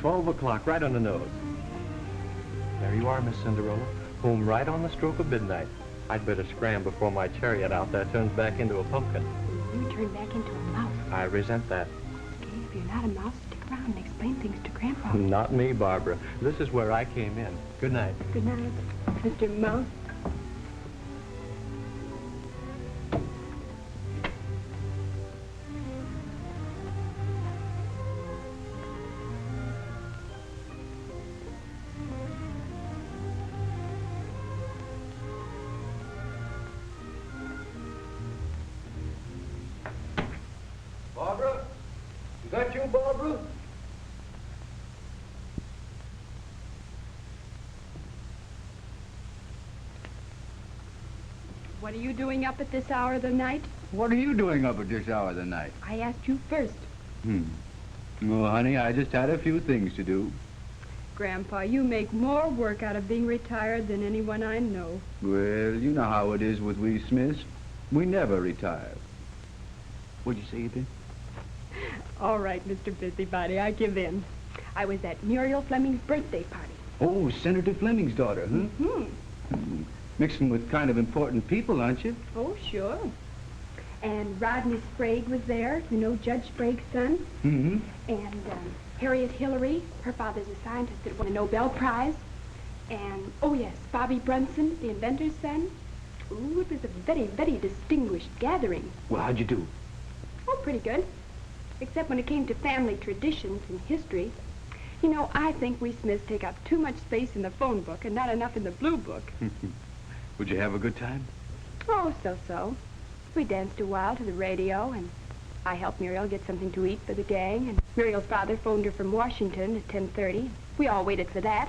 12 o'clock, right on the nose. There you are, Miss Cinderella. Home right on the stroke of midnight. I'd better scram before my chariot out there turns back into a pumpkin. You turn back into a mouse. I resent that. Okay, if you're not a mouse, stick around and explain things to Grandpa. Not me, Barbara. This is where I came in. Good night. Good night, Mr. Mouse. Barbara? Is that you, Barbara? What are you doing up at this hour of the night? What are you doing up at this hour of the night? I asked you first. Well, honey, I just had a few things to do. Grandpa, you make more work out of being retired than anyone I know. Well, you know how it is with we Smiths. We never retire. What'd you say you did? All right, Mr. Busybody, I give in. I was at Muriel Fleming's birthday party. Oh, Senator Fleming's daughter, huh? Mixing with kind of important people, aren't you? Oh, sure. And Rodney Sprague was there, you know, Judge Sprague's son. Mm-hmm. And Harriet Hillary, her father's a scientist that won a Nobel Prize. And, oh yes, Bobby Brunson, the inventor's son. Ooh, it was a very, very distinguished gathering. Well, how'd you do? Oh, pretty good. Except when it came to family traditions and history. You know, I think we Smiths take up too much space in the phone book and not enough in the blue book. Would you have a good time? Oh, so-so. We danced a while to the radio, and I helped Muriel get something to eat for the gang, and Muriel's father phoned her from Washington at 10:30. We all waited for that.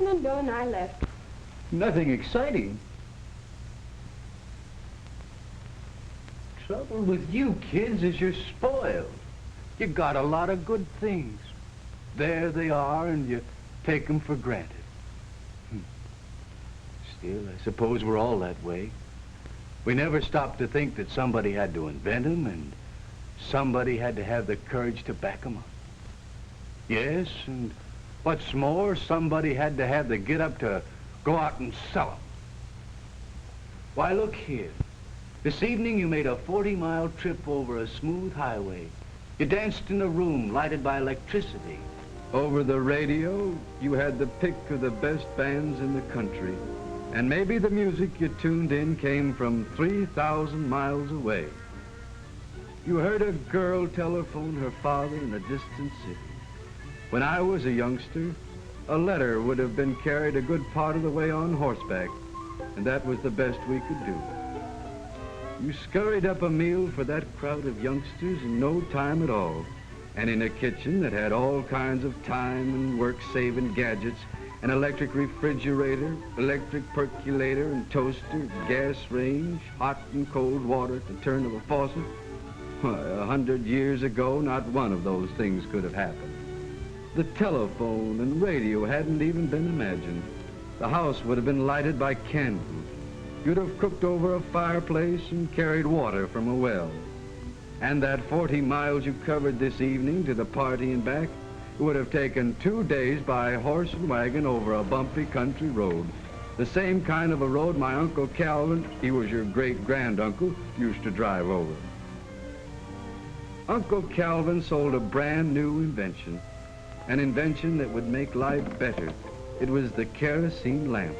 And then Bill and I left. Nothing exciting. Trouble with you kids is you're spoiled. You got a lot of good things. There they are, and you take them for granted. Still, I suppose we're all that way. We never stopped to think that somebody had to invent them, and somebody had to have the courage to back them up. Yes, and what's more, somebody had to have the get-up to go out and sell them. Why, look here. This evening you made a 40-mile trip over a smooth highway. You danced in a room lighted by electricity. Over the radio, you had the pick of the best bands in the country. And maybe the music you tuned in came from 3,000 miles away. You heard a girl telephone her father in a distant city. When I was a youngster, a letter would have been carried a good part of the way on horseback, and that was the best we could do. You scurried up a meal for that crowd of youngsters in no time at all, and in a kitchen that had all kinds of time and work-saving gadgets, an electric refrigerator, electric percolator and toaster, gas range, hot and cold water at the turn of a faucet. Why, 100 years ago, not one of those things could have happened. The telephone and radio hadn't even been imagined. The house would have been lighted by candles. You'd have cooked over a fireplace and carried water from a well. And that 40 miles you covered this evening to the party and back would have taken 2 days by horse and wagon over a bumpy country road. The same kind of a road my Uncle Calvin, he was your great-granduncle, used to drive over. Uncle Calvin sold a brand new invention, an invention that would make life better. It was the kerosene lamp.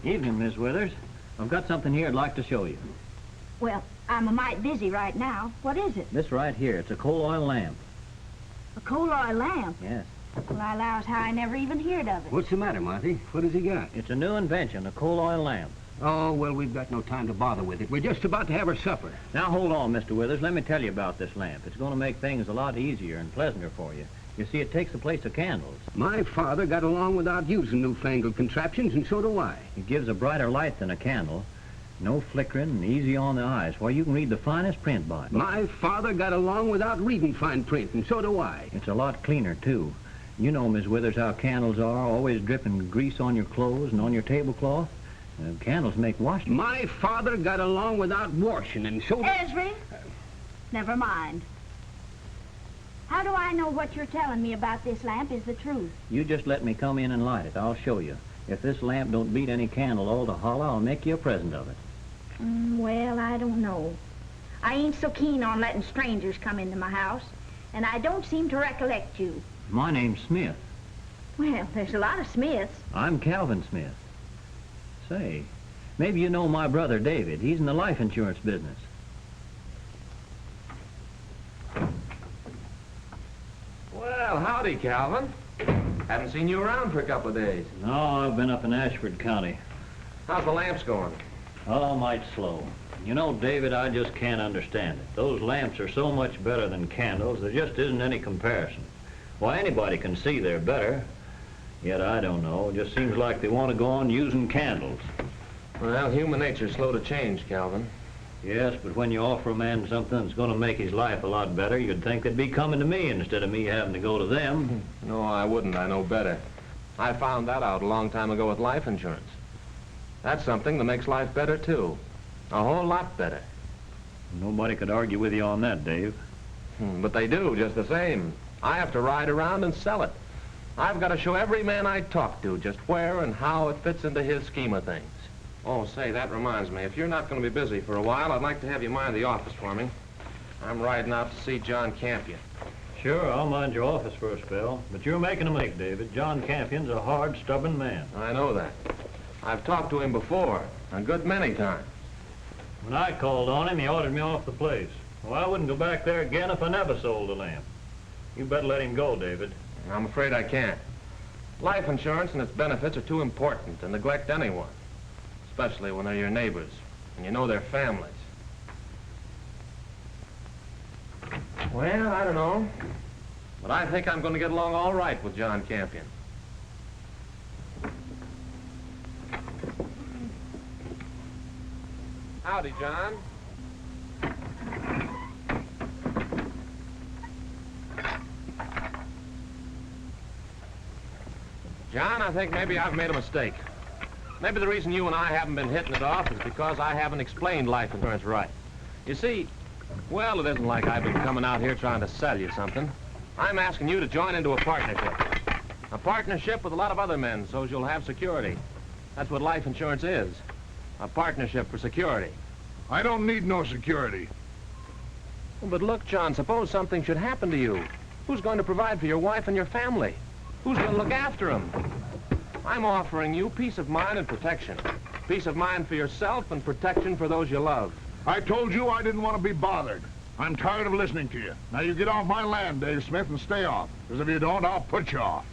Evening, Miss Withers. I've got something here I'd like to show you. Well, I'm a mite busy right now. What is it? This right here, it's a coal oil lamp. A coal oil lamp? Yes. Well, I allow as how I never even heard of it. What's the matter, Monty? What has he got? It's a new invention, a coal oil lamp. Oh, well, we've got no time to bother with it. We're just about to have our supper. Now, hold on, Mr. Withers. Let me tell you about this lamp. It's going to make things a lot easier and pleasanter for you. You see, it takes the place of candles. My father got along without using newfangled contraptions, and so do I. It gives a brighter light than a candle. No flickering and easy on the eyes. Why, you can read the finest print by it. My father got along without reading fine print, and so do I. It's a lot cleaner, too. You know, Miss Withers, how candles are, always dripping grease on your clothes and on your tablecloth. Candles make washing. My father got along without washing, and so... Esri, never mind. How do I know what you're telling me about this lamp is the truth? You just let me come in and light it. I'll show you. If this lamp don't beat any candle all to holler, I'll make you a present of it. Well, I don't know. I ain't so keen on letting strangers come into my house, and I don't seem to recollect you. My name's Smith. Well, there's a lot of Smiths. I'm Calvin Smith. Say, maybe you know my brother David. He's in the life insurance business. Well, howdy, Calvin. Haven't seen you around for a couple of days. No, I've been up in Ashford County. How's the lamps going? Oh, might slow. You know, David, I just can't understand it. Those lamps are so much better than candles, there just isn't any comparison. Why, anybody can see they're better. Yet I don't know. It just seems like they want to go on using candles. Well, human nature's slow to change, Calvin. Yes, but when you offer a man something that's going to make his life a lot better, you'd think they'd be coming to me instead of me having to go to them. No, I wouldn't. I know better. I found that out a long time ago with life insurance. That's something that makes life better, too. A whole lot better. Nobody could argue with you on that, Dave. But they do, just the same. I have to ride around and sell it. I've got to show every man I talk to just where and how it fits into his scheme of things. Oh, say, that reminds me. If you're not going to be busy for a while, I'd like to have you mind the office for me. I'm riding out to see John Campion. Sure, I'll mind your office for a spell. But you're making a mistake, David. John Campion's a hard, stubborn man. I know that. I've talked to him before, a good many times. When I called on him, he ordered me off the place. Well, I wouldn't go back there again if I never sold a lamp. You better let him go, David. I'm afraid I can't. Life insurance and its benefits are too important to neglect anyone, especially when they're your neighbors and you know their families. Well, I don't know, but I think I'm going to get along all right with John Campion. Howdy, John. John, I think maybe I've made a mistake. Maybe the reason you and I haven't been hitting it off is because I haven't explained life insurance right. You see, well, it isn't like I've been coming out here trying to sell you something. I'm asking you to join into a partnership. A partnership with a lot of other men so you'll have security. That's what life insurance is. A partnership for security. I don't need no security. Well, but look, John, suppose something should happen to you. Who's going to provide for your wife and your family? Who's going to look after them? I'm offering you peace of mind and protection. Peace of mind for yourself and protection for those you love. I told you I didn't want to be bothered. I'm tired of listening to you. Now you get off my land, Dave Smith, and stay off. Because if you don't, I'll put you off.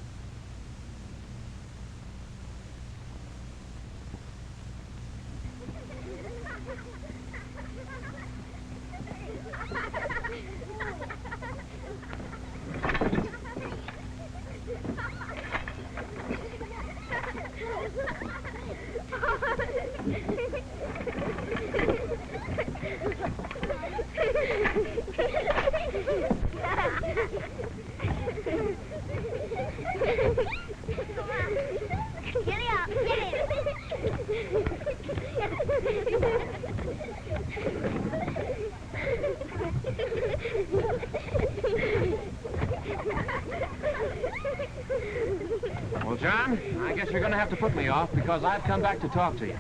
Well, John, I guess you're going to have to put me off because I've come back to talk to you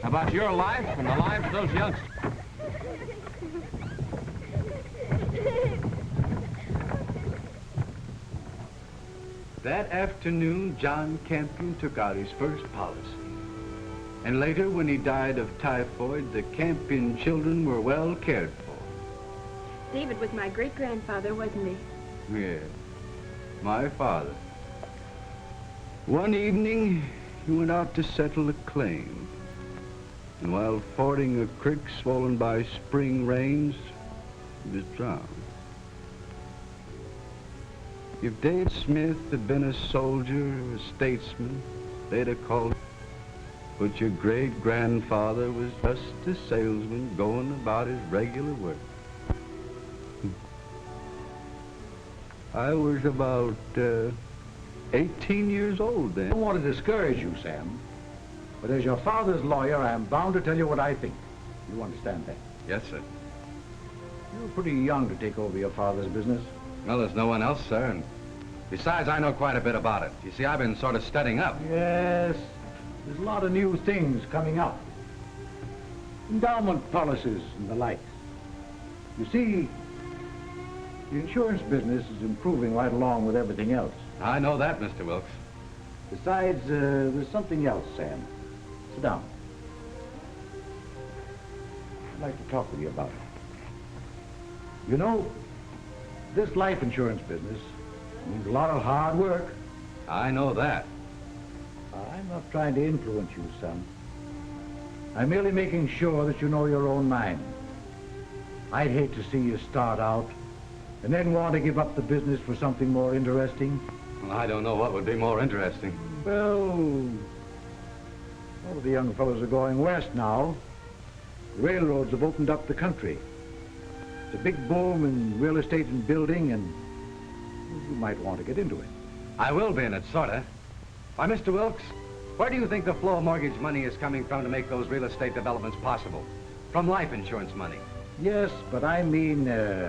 about your life and the lives of those youngsters. That afternoon, John Campion took out his first policy. And later, when he died of typhoid, the Campion children were well cared for. David was my great-grandfather, wasn't he? Yes, my father. One evening, he went out to settle a claim. And while fording a creek swollen by spring rains, he was drowned. If Dave Smith had been a soldier or a statesman, they'd have called him. But your great-grandfather was just a salesman going about his regular work. I was about 18 years old then. I don't want to discourage you, Sam, but as your father's lawyer, I am bound to tell you what I think. You understand that? Yes, sir. You're pretty young to take over your father's business. Well, there's no one else, sir, and besides, I know quite a bit about it. You see, I've been sort of studying up. Yes, there's a lot of new things coming up. Endowment policies and the like. You see, the insurance business is improving right along with everything else. I know that, Mr. Wilkes. Besides, there's something else, Sam. Sit down. I'd like to talk with you about it. You know, this life insurance business means a lot of hard work. I know that. I'm not trying to influence you, son. I'm merely making sure that you know your own mind. I'd hate to see you start out and then want to give up the business for something more interesting. Well, I don't know what would be more interesting. Well, all of the young fellows are going west now. The railroads have opened up the country. It's a big boom in real estate and building, and you might want to get into it. I will be in it, sorta. Why, Mr. Wilkes, where do you think the flow of mortgage money is coming from to make those real estate developments possible? From life insurance money. Yes, but I mean,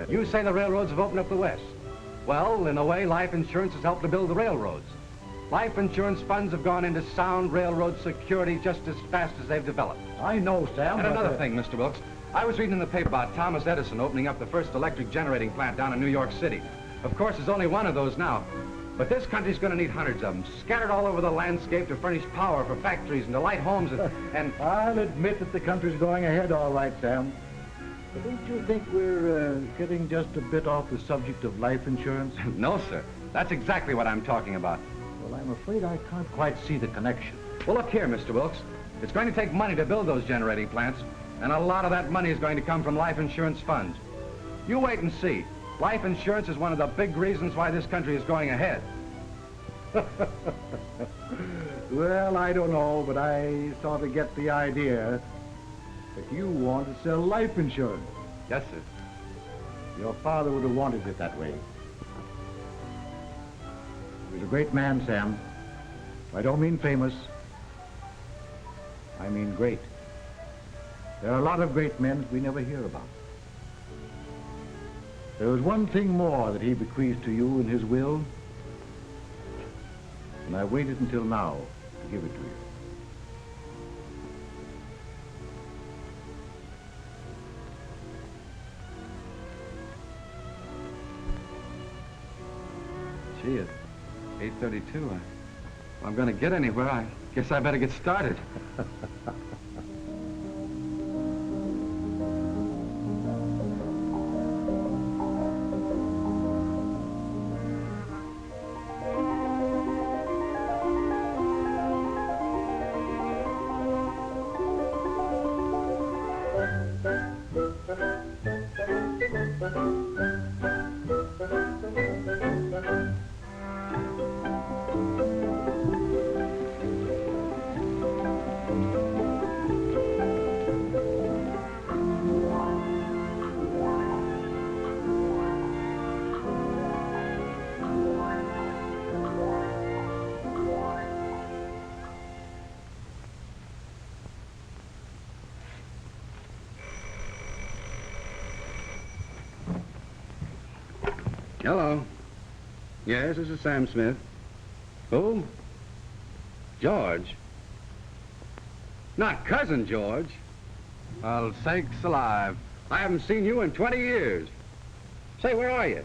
You say the railroads have opened up the West. Well, in a way, life insurance has helped to build the railroads. Life insurance funds have gone into sound railroad security just as fast as they've developed. I know, Sam. And but, another thing, Mr. Wilkes, I was reading in the paper about Thomas Edison opening up the first electric generating plant down in New York City. Of course, there's only one of those now. But this country's going to need hundreds of them, scattered all over the landscape to furnish power for factories and to light homes and... I'll admit that the country's going ahead all right, Sam. But don't you think we're getting just a bit off the subject of life insurance? No, sir. That's exactly what I'm talking about. Well, I'm afraid I can't quite see the connection. Well, look here, Mr. Wilkes. It's going to take money to build those generating plants, and a lot of that money is going to come from life insurance funds. You wait and see. Life insurance is one of the big reasons why this country is going ahead. Well, I don't know, but I sort of get the idea that you want to sell life insurance. Yes, sir. Your father would have wanted it that way. He was a great man, Sam. I don't mean famous. I mean great. There are a lot of great men that we never hear about. There was one thing more that he bequeathed to you in his will, and I waited until now to give it to you. Gee, it's 8:32. If I'm going to get anywhere, I guess I better get started. Hello. Yes, this is Sam Smith. Who? George. Not Cousin George. Well, sakes alive. I haven't seen you in 20 years. Say, where are you?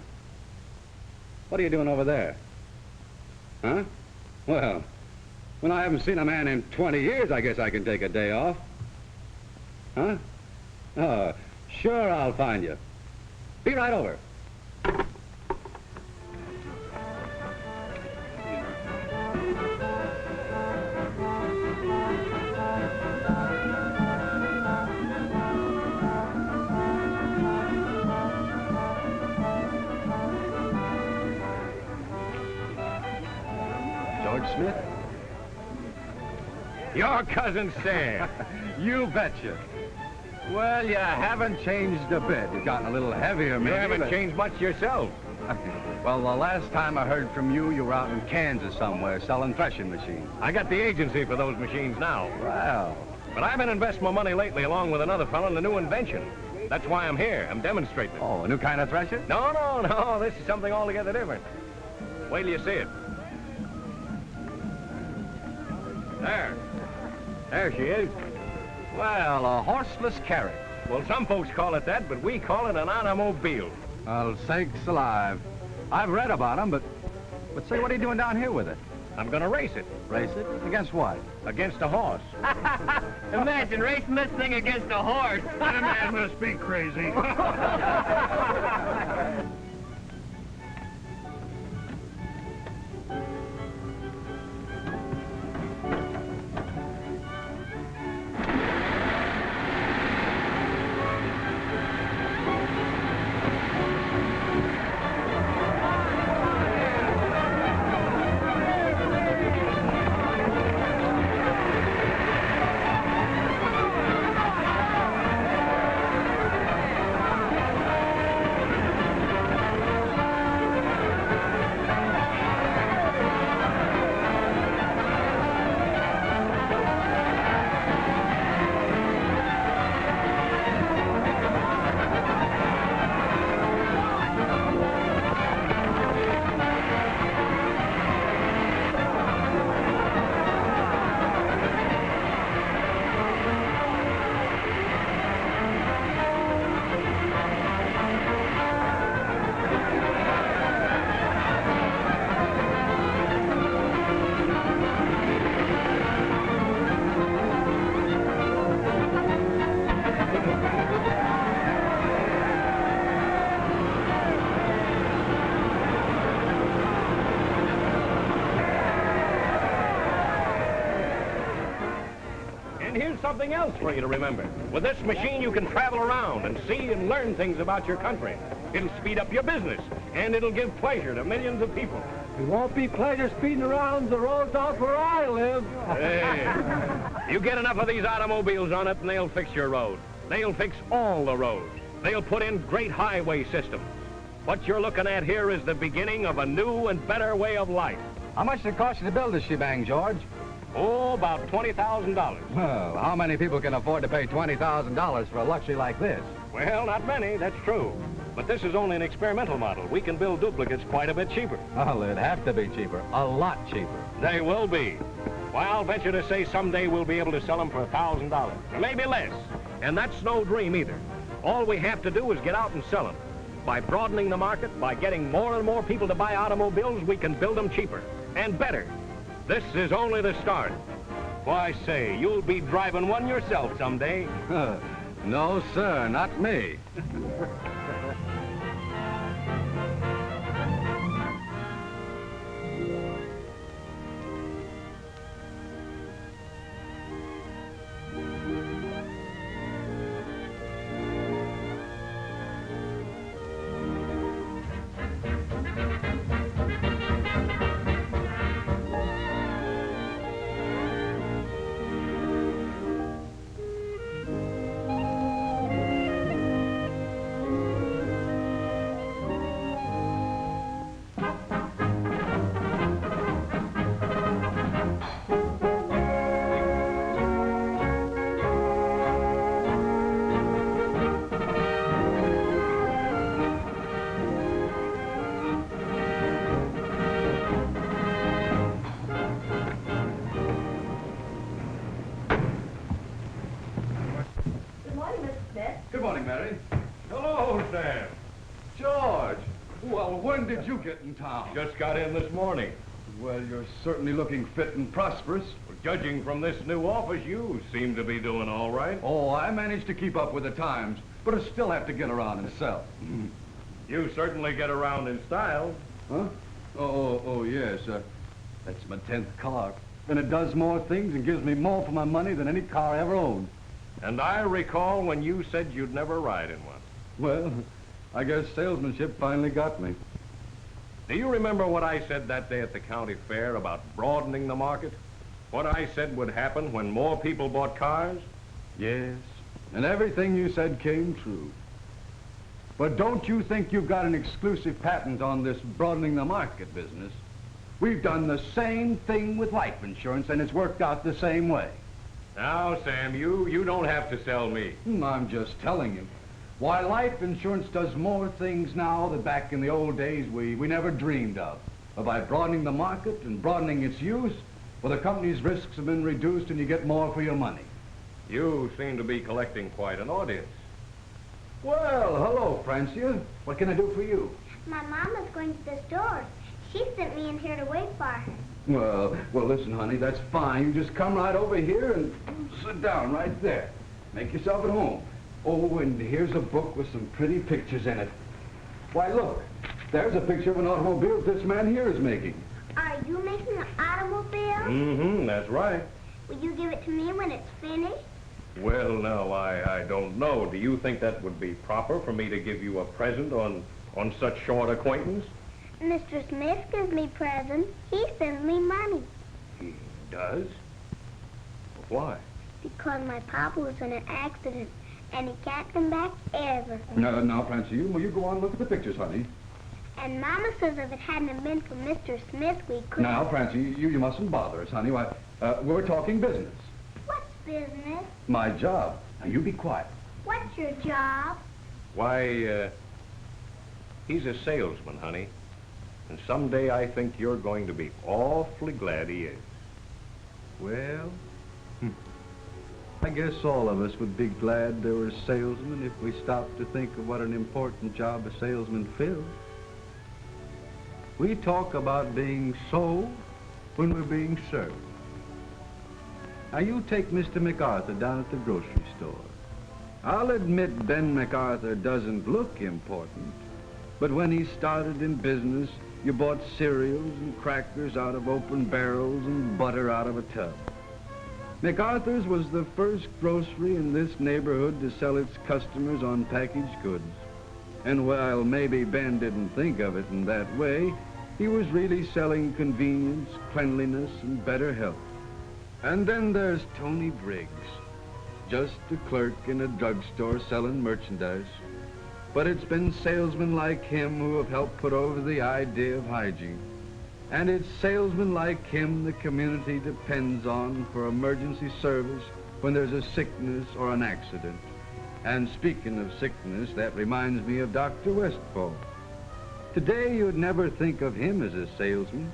What are you doing over there? Huh? Well, when I haven't seen a man in 20 years, I guess I can take a day off. Huh? Oh, sure I'll find you. Be right over. George Smith? Your cousin Sam. You betcha. Well, you haven't changed a bit. You've gotten a little heavier, You maybe. haven't but- changed much yourself. Well, the last time I heard from you, you were out in Kansas somewhere selling threshing machines. I got the agency for those machines now. Well, But I've been investing my money lately along with another fellow in a new invention. That's why I'm here. I'm demonstrating it. oh, a new kind of thresher? No. This is something altogether different. Wait till you see it. There. There she is. Well, a horseless carriage. Well, some folks call it that, but we call it an automobile. Well, sakes alive. I've read about them, but say, what are you doing down here with it? I'm gonna race it. Race it? Against what? Against a horse. Imagine racing this thing against a horse. That man must be crazy. And here's something else for you to remember. With this machine, you can travel around and see and learn things about your country. It'll speed up your business, and it'll give pleasure to millions of people. It won't be pleasure speeding around the roads out where I live. Hey, you get enough of these automobiles on it, and they'll fix your road. They'll fix all the roads. They'll put in great highway systems. What you're looking at here is the beginning of a new and better way of life. How much did it cost you to build this shebang, George? Oh, about $20,000. Well, how many people can afford to pay $20,000 for a luxury like this? Well, not many, that's true. But this is only an experimental model. We can build duplicates quite a bit cheaper. Well, it'd have to be cheaper. A lot cheaper. They will be. Why, I'll venture to say someday we'll be able to sell them for $1,000, or maybe less. And that's no dream either. All we have to do is get out and sell them. By broadening the market, by getting more and more people to buy automobiles, we can build them cheaper and better. This is only the start. Why, say, you'll be driving one yourself someday. No, sir, not me. Good morning, Mr. Smith. Good morning, Mary. Hello, Sam. George! Well, when did you get in town? Just got in this morning. Well, you're certainly looking fit and prosperous. Judging from this new office, you seem to be doing all right. Oh, I managed to keep up with the times, but I still have to get around and sell. You certainly get around in style. Huh? Oh, yes. That's my 10th car. And it does more things and gives me more for my money than any car I ever owned. And I recall when you said you'd never ride in one. Well, I guess salesmanship finally got me. Do you remember what I said that day at the county fair about broadening the market? What I said would happen when more people bought cars? Yes, and everything you said came true. But don't you think you've got an exclusive patent on this broadening the market business? We've done the same thing with life insurance, and it's worked out the same way. Now, Sam, you don't have to sell me. I'm just telling you. Why, life insurance does more things now that back in the old days we never dreamed of. But by broadening the market and broadening its use, well, the company's risks have been reduced and you get more for your money. You seem to be collecting quite an audience. Well, hello, Francia. What can I do for you? My mama's going to the store. She sent me in here to wait for her. Well, listen, honey, that's fine. You just come right over here and sit down right there. Make yourself at home. Oh, and here's a book with some pretty pictures in it. Why, look, there's a picture of an automobile this man here is making. Are you making an automobile? Mm-hmm, that's right. Will you give it to me when it's finished? Well, now, I don't know. Do you think that would be proper for me to give you a present on such short acquaintance? Mr. Smith gives me presents. He sends me money. He does? Why? Because my papa was in an accident, and he can't come back ever. Now, Francia, you go on and look at the pictures, honey. And Mama says if it hadn't been for Mr. Smith, we couldn't... Now, Francia, you mustn't bother us, honey. Why, we're talking business. What's business? My job. Now, you be quiet. What's your job? Why, he's a salesman, honey. And someday I think you're going to be awfully glad he is. Well, I guess all of us would be glad there were salesmen if we stopped to think of what an important job a salesman fills. We talk about being sold when we're being served. Now, you take Mr. MacArthur down at the grocery store. I'll admit Ben MacArthur doesn't look important, but when he started in business, you bought cereals and crackers out of open barrels and butter out of a tub. MacArthur's was the first grocery in this neighborhood to sell its customers on packaged goods. And while maybe Ben didn't think of it in that way, he was really selling convenience, cleanliness, and better health. And then there's Tony Briggs, just a clerk in a drugstore selling merchandise. But it's been salesmen like him who have helped put over the idea of hygiene. And it's salesmen like him the community depends on for emergency service when there's a sickness or an accident. And speaking of sickness, that reminds me of Dr. Westfall. Today, you'd never think of him as a salesman.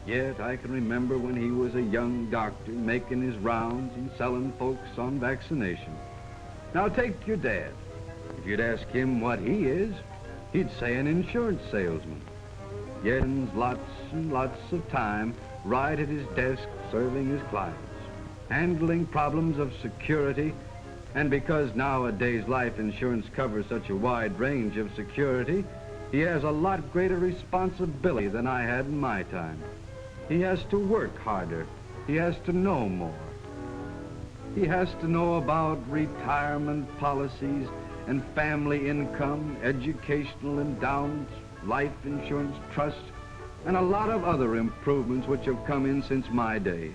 Yet I can remember when he was a young doctor making his rounds and selling folks on vaccination. Now take your dad. If you'd ask him what he is, he'd say an insurance salesman. Yet spends lots and lots of time right at his desk serving his clients, handling problems of security, and because nowadays life insurance covers such a wide range of security, he has a lot greater responsibility than I had in my time. He has to work harder. He has to know more. He has to know about retirement policies and family income, educational endowments, life insurance trusts, and a lot of other improvements which have come in since my day.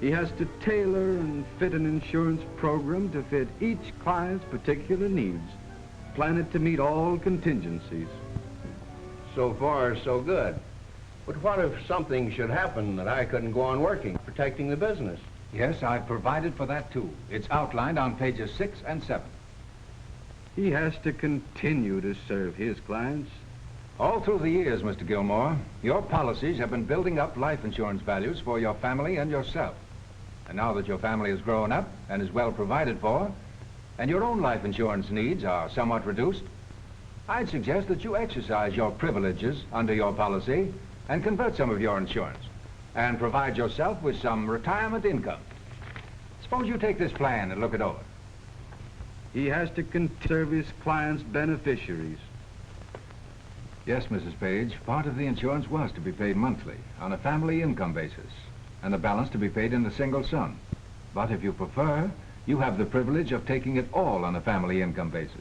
He has to tailor and fit an insurance program to fit each client's particular needs, plan it to meet all contingencies. So far, so good. But what if something should happen that I couldn't go on working, protecting the business? Yes, I've provided for that, too. It's outlined on pages 6 and 7. He has to continue to serve his clients. All through the years, Mr. Gilmore, your policies have been building up life insurance values for your family and yourself. And now that your family has grown up and is well provided for, and your own life insurance needs are somewhat reduced, I'd suggest that you exercise your privileges under your policy and convert some of your insurance and provide yourself with some retirement income. Suppose you take this plan and look it over. He has to serve his clients' beneficiaries. Yes, Mrs. Page, part of the insurance was to be paid monthly on a family income basis, and the balance to be paid in a single sum. But if you prefer, you have the privilege of taking it all on a family income basis.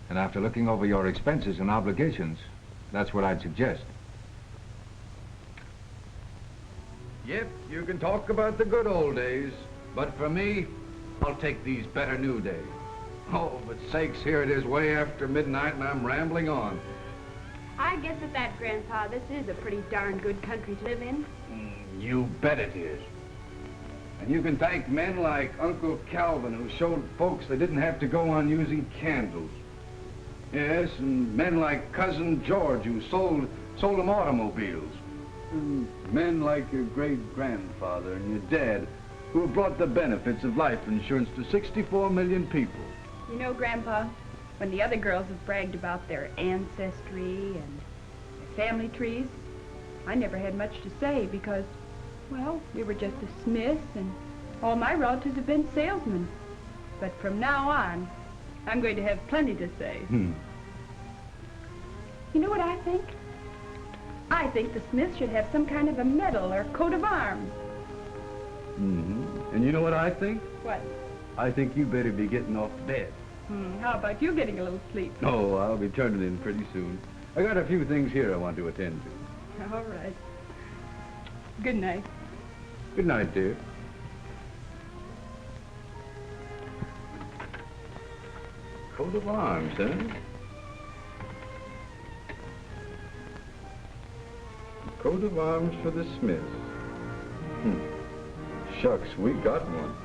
And after looking over your expenses and obligations, that's what I'd suggest. Yep, you can talk about the good old days, but for me, I'll take these better new days. Oh, but sakes, here it is way after midnight and I'm rambling on. I guess at that, Grandpa, this is a pretty darn good country to live in. You bet it is. And you can thank men like Uncle Calvin, who showed folks they didn't have to go on using candles. Yes, and men like Cousin George, who sold them automobiles. And men like your great-grandfather and your dad, who have brought the benefits of life insurance to 64 million people. You know, Grandpa, when the other girls have bragged about their ancestry and their family trees, I never had much to say because, well, we were just the Smiths and all my relatives have been salesmen. But from now on, I'm going to have plenty to say. You know what I think? I think the Smiths should have some kind of a medal or coat of arms. And you know what I think? What? I think you better be getting off bed. How about you getting a little sleep? Oh, I'll be turning in pretty soon. I got a few things here I want to attend to. All right. Good night. Good night, dear. Coat of arms, huh? Coat of arms for the Smiths. Shucks, we got one.